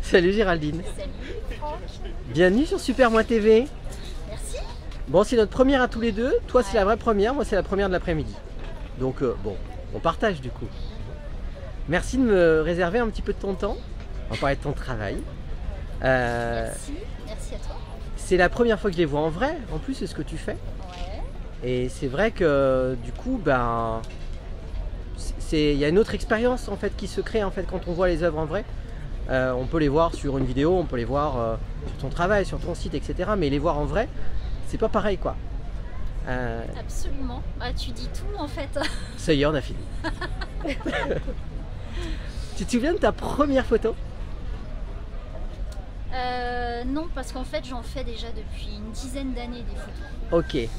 Salut Géraldine. Salut Franck. Bienvenue sur Super Moi TV. Merci. Bon, c'est notre première à tous les deux. Toi, c'est la vraie première, moi, c'est la première de l'après-midi. Donc, bon, on partage du coup. Merci de me réserver un petit peu de ton temps. On va parler de ton travail. Merci à toi. C'est la première fois que je les vois en vrai, en plus, c'est ce que tu fais. Ouais. Et c'est vrai que du coup, ben, il y a une autre expérience en fait qui se crée en fait quand on voit les œuvres en vrai. On peut les voir sur une vidéo, on peut les voir sur ton travail, sur ton site, etc. Mais les voir en vrai, c'est pas pareil quoi. Absolument. Bah, tu dis tout en fait. Ça y est, on a fini. Tu te souviens de ta première photo? Non, parce qu'en fait j'en fais déjà depuis une dizaine d'années des photos. Ok.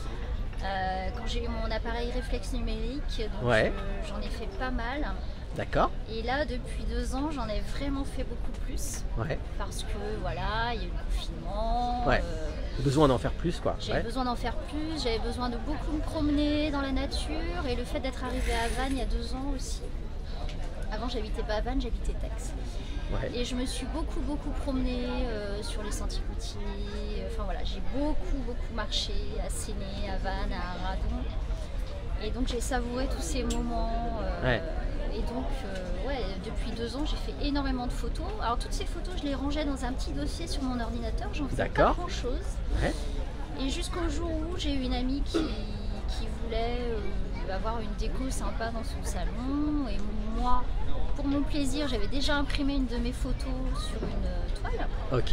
Quand j'ai eu mon appareil réflexe numérique, donc Ouais. j'en ai fait pas mal. D'accord. Et là, depuis 2 ans, j'en ai vraiment fait beaucoup plus. Ouais. Parce que voilà, il y a eu le confinement. Ouais. Besoin d'en faire plus quoi. J'avais Ouais. besoin d'en faire plus, j'avais besoin de beaucoup me promener dans la nature. Et le fait d'être arrivée à Vannes il y a 2 ans aussi. Avant, j'habitais pas à Vannes, j'habitais Taix. Ouais. Et je me suis beaucoup promenée sur les sentiers routiers. Enfin voilà, j'ai beaucoup marché à Séné, à Vannes, à Aradon. Et donc j'ai savouré tous ces moments. Ouais. Et donc, ouais, depuis 2 ans, j'ai fait énormément de photos. Alors toutes ces photos, je les rangeais dans un petit dossier sur mon ordinateur. J'en faisais pas D'accord. grand chose. Ouais. Et jusqu'au jour où j'ai eu une amie qui voulait avoir une déco sympa dans son salon. Et moi, pour mon plaisir, j'avais déjà imprimé une de mes photos sur une toile. Ok.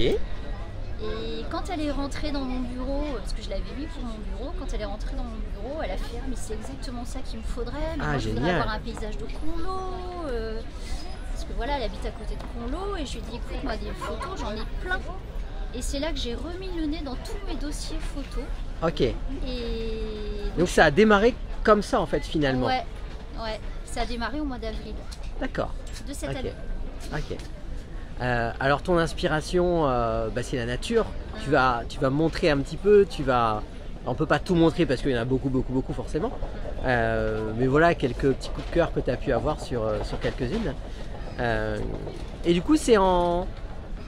Et quand elle est rentrée dans mon bureau, parce que je l'avais mis pour mon bureau, quand elle est rentrée dans mon bureau, elle a fait « mais c'est exactement ça qu'il me faudrait, mais moi je voudrais génial. avoir un paysage de Conlo. Parce que voilà, elle habite à côté de Conlo. Et je lui ai dit « écoute, moi des photos, j'en ai plein. » Et c'est là que j'ai remis le nez dans tous mes dossiers photos. Ok. Et Donc ça a démarré comme ça en fait finalement. ouais, ça a démarré au mois d'avril D'accord. de cette Ok. année. Ok. Alors ton inspiration, bah, c'est la nature. Tu vas montrer un petit peu. On peut pas tout montrer parce qu'il y en a beaucoup forcément. Mais voilà quelques petits coups de cœur que tu as pu avoir sur quelques-unes. Et du coup c'est en...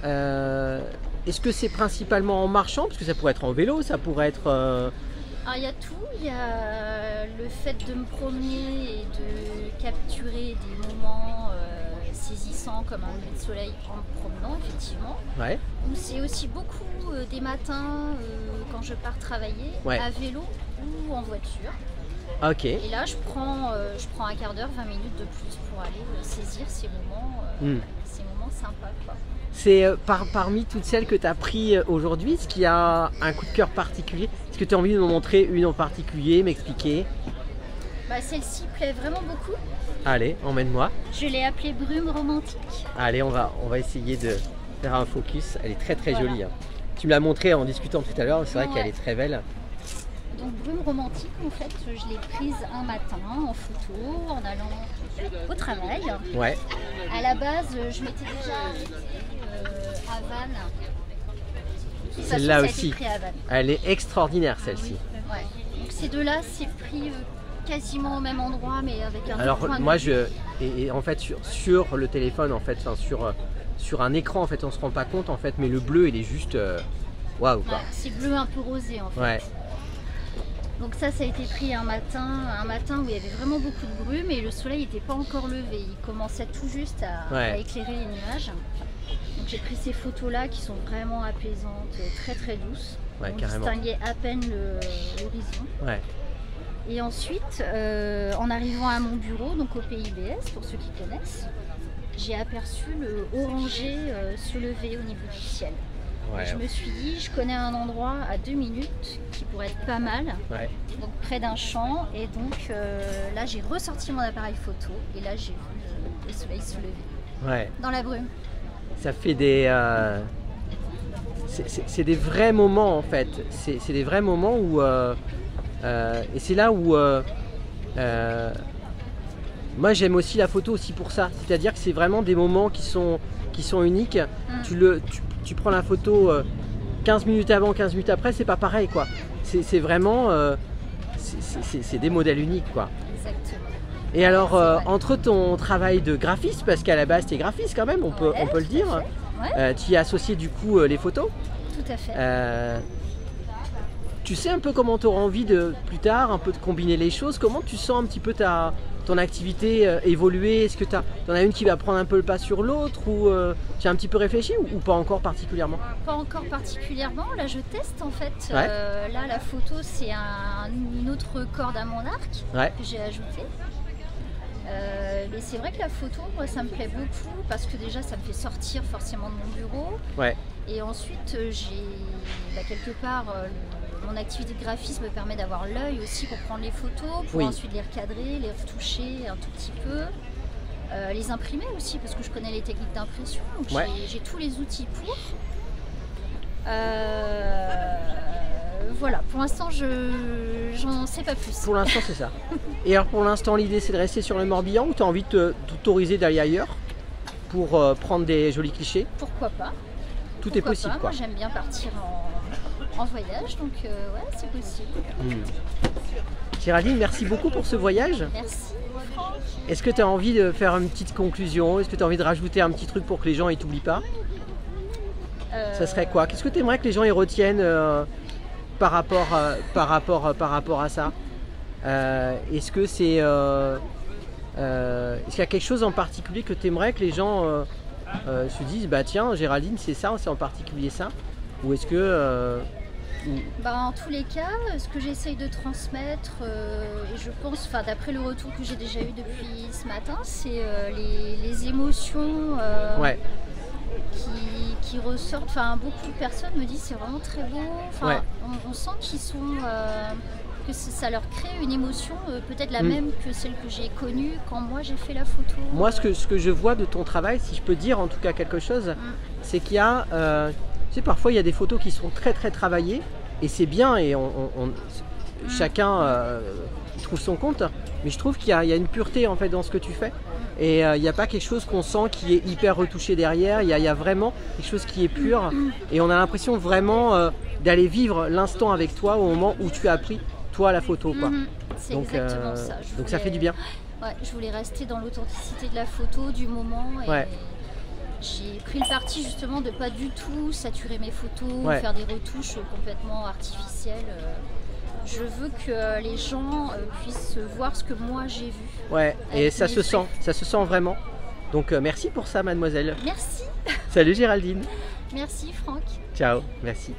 Est-ce que c'est principalement en marchant? Parce que ça pourrait être en vélo, ça pourrait être... Alors il y a tout, il y a le fait de me promener et de capturer des moments saisissants comme un lever de soleil en me promenant effectivement. Ouais. Ou c'est aussi beaucoup des matins quand je pars travailler Ouais. à vélo ou en voiture. Ok. Et là je prends un quart d'heure, 20 minutes de plus pour aller saisir ces moments sympas quoi. C'est parmi toutes celles que tu as pris aujourd'hui, est-ce qu'il y a un coup de cœur particulier? Est-ce que tu as envie de me montrer une en particulier, m'expliquer? Bah, celle-ci plaît vraiment beaucoup. Allez, emmène-moi. Je l'ai appelée brume romantique. Allez, on va essayer de faire un focus. Elle est très Voilà. jolie. Hein. Tu me l'as montré en discutant tout à l'heure, c'est vrai Ouais. qu'elle est très belle. Donc brume romantique, en fait, je l'ai prise un matin en photo en allant au travail. Ouais. À la base, je m'étais déjà arrêtée à Vannes. De toute façon, Celle-là ça a été aussi. pris à Vannes. Elle est extraordinaire celle-ci. Ouais. Donc ces deux-là, c'est pris quasiment au même endroit, mais avec un Alors autre point de moi vue. et en fait sur le téléphone en fait, enfin, sur un écran en fait on se rend pas compte en fait, mais le bleu il est juste waouh quoi. Ouais, c'est bleu un peu rosé en fait. Ouais. Donc ça a été pris un matin où il y avait vraiment beaucoup de brume et le soleil n'était pas encore levé. Il commençait tout juste à éclairer les nuages. Donc j'ai pris ces photos-là qui sont vraiment apaisantes, très douces. Ouais, On carrément. distinguait à peine l'horizon. Ouais. Et ensuite, en arrivant à mon bureau, donc au PIBS, pour ceux qui connaissent, j'ai aperçu le oranger se lever au niveau du ciel. Ouais. Et je me suis dit, je connais un endroit à 2 minutes qui pourrait être pas mal, Ouais. donc près d'un champ. Et donc là, j'ai ressorti mon appareil photo et là, j'ai vu le soleil se lever Ouais. dans la brume. Ça fait des... c'est des vrais moments en fait. C'est des vrais moments où... et c'est là où... moi j'aime aussi la photo aussi pour ça. C'est-à-dire que c'est vraiment des moments qui sont uniques. Tu prends la photo 15 minutes avant, 15 minutes après, c'est pas pareil quoi. C'est vraiment... c'est des modèles uniques quoi. Exactement. Et alors, entre ton travail de graphiste, parce qu'à la base tu es graphiste quand même, on peut le dire, tu y as associé du coup les photos. Tout à fait. Tu sais un peu comment tu auras envie de, plus tard, un peu de combiner les choses. Comment tu sens un petit peu ton activité évoluer? Est-ce que tu en as une qui va prendre un peu le pas sur l'autre, ou tu as un petit peu réfléchi, ou pas encore particulièrement? Pas encore particulièrement, là je teste en fait. Là la photo c'est une autre corde à mon arc que j'ai ajoutée. Mais c'est vrai que la photo, moi ça me plaît beaucoup parce que déjà ça me fait sortir forcément de mon bureau. Et ensuite quelque part mon activité de graphiste me permet d'avoir l'œil aussi pour prendre les photos, pour ensuite les recadrer, les retoucher un tout petit peu. Les imprimer aussi parce que je connais les techniques d'impression, donc j'ai tous les outils pour. Voilà, pour l'instant j'en sais pas plus. Pour l'instant c'est ça. Et alors pour l'instant l'idée c'est de rester sur le Morbihan, ou tu as envie de t'autoriser d'aller ailleurs pour prendre des jolis clichés? Pourquoi pas? Tout est possible quoi. Moi j'aime bien partir en voyage, donc ouais c'est possible. Géraldine, merci beaucoup pour ce voyage. Merci Franck. Est-ce que tu as envie de faire une petite conclusion? Est-ce que tu as envie de rajouter un petit truc pour que les gens ne t'oublient pas? Ça serait quoi? Qu'est-ce que tu aimerais que les gens y retiennent par rapport à ça? Est-ce que c'est est-ce qu'il y a quelque chose en particulier que tu aimerais que les gens se disent, bah tiens Géraldine c'est ça, c'est en particulier ça? Ou est-ce que en tous les cas, ce que j'essaye de transmettre, et je pense, d'après le retour que j'ai déjà eu depuis ce matin, c'est les émotions qui ressortent. Beaucoup de personnes me disent c'est vraiment très beau. On sent qu'ils sont que ça leur crée une émotion peut-être la même que celle que j'ai connue quand moi j'ai fait la photo. Moi ce que je vois de ton travail, si je peux dire en tout cas quelque chose, c'est qu'il y a tu sais, parfois il y a des photos qui sont très travaillées, et c'est bien, et chacun trouve son compte, mais je trouve qu'il y a une pureté en fait dans ce que tu fais, et il n'y a pas quelque chose qu'on sent qui est hyper retouché derrière. Il y a vraiment quelque chose qui est pur, et on a l'impression vraiment d'aller vivre l'instant avec toi au moment où tu as pris toi la photo quoi. C'est exactement ça. Donc ça fait du bien. Ouais, je voulais rester dans l'authenticité de la photo, du moment, et j'ai pris le parti justement de pas du tout saturer mes photos, faire des retouches complètement artificielles. Je veux que les gens puissent voir ce que moi j'ai vu. Et ça se sent vraiment. Donc merci pour ça mademoiselle. Merci. Salut Géraldine. Merci Franck. Ciao, merci.